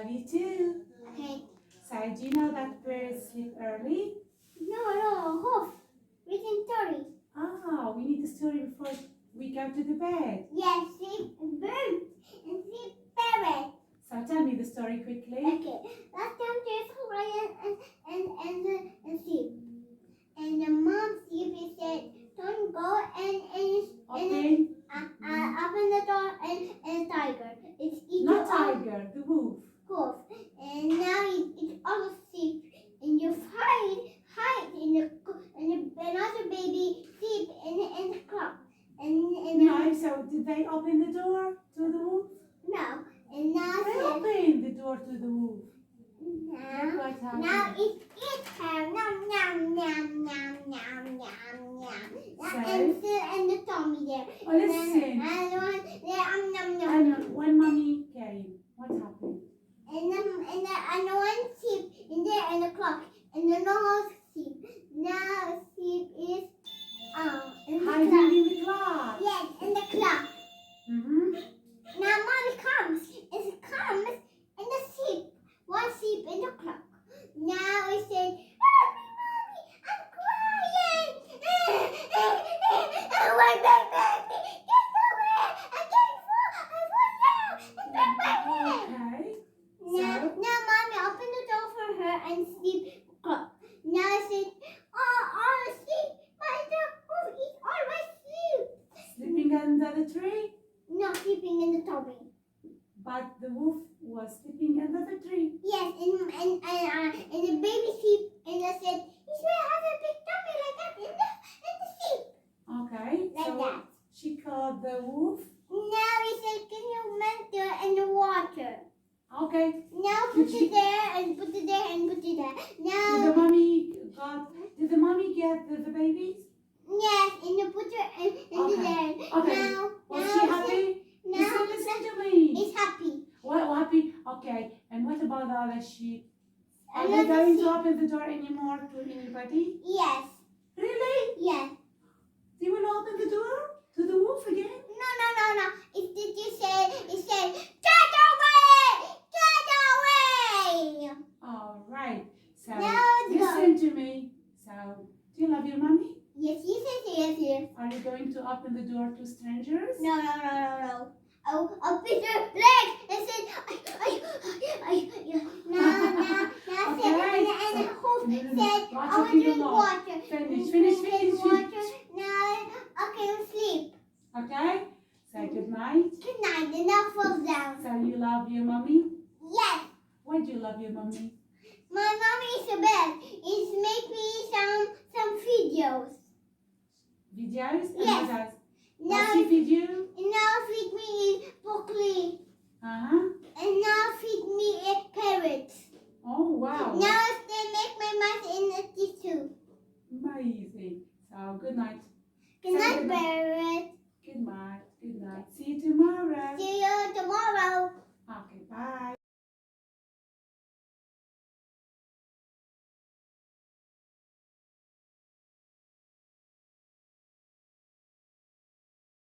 love you too. Okay. So do you know that birds sleep early? No, Hoof. Written story. Ah, we need a story before we go to the bed. Yes, sleep bird and sleep parrot. So tell me the story quickly. Okay. Last time there's Hawaiian and sheep. And the mom sheep said, "Don't go and open the door and tiger. It's eating Not tiger, the wolf. wolf. And now it's all sheep. And you hide in the another baby sheep in the clock. No, so did they open the door to the wolf? No. And now They opened the door to the wolf. now it's time. Nom nom nom nom nom nom nom. And the Tommy there. Oh, listen. And when mommy came, what happened? And one sheep in there and the clock and the normal sheep. Now sheep is in the Hiding clock. in the clock. Yes, in the clock. Now mommy comes. It comes and the sheep. One sheep in the clock. Now it said, "Help me, mommy! I'm crying! Oh my baby! Get away! I can't fall! I fall down! Okay. Now mommy opened the door for her and sleep clock. Now I said, "Oh, sleep! My dog is always sleep." Sleeping under the tree? Not sleeping in the tummy. But the wolf was sleeping under the tree. Yes, and the baby sheep, and I said, "He should have a big tummy like that in the sheep." Okay. Like so that. She called the wolf. Now he said, "Can you melt it in the water?" Okay. Now put it there and put it there and put it there. Now. Did the mommy get the babies? Yes, and you put it in there. Okay. Was she happy? Listen to me. It's happy. What happy? Okay. And what about the other sheep? Are they Another going sheep. to open the door anymore to anybody? Yes. Really? Yes. They will open the door to the wolf again? No. It said, "Get away! Get away!" All right. So Now it's listen to me. So do you love your mommy? Yes. Are you going to open the door to strangers? No. I'll put her leg and said, now Okay. and the hope said, "I Watch want it to in the drink mouth. water." Finish. Water. Now, okay, we'll sleep. Okay. Say good night. Good night, and now fall down. So you love your mommy? Yes, Why do you love your mommy? my mommy is the best. It's make me some videos. Videos? And Yes. what else? Now, Does she feed you? now feed me broccoli, and now feed me carrots. Oh, wow. Now they make my mouth in the tissue. Amazing. So good night. Good night, bird.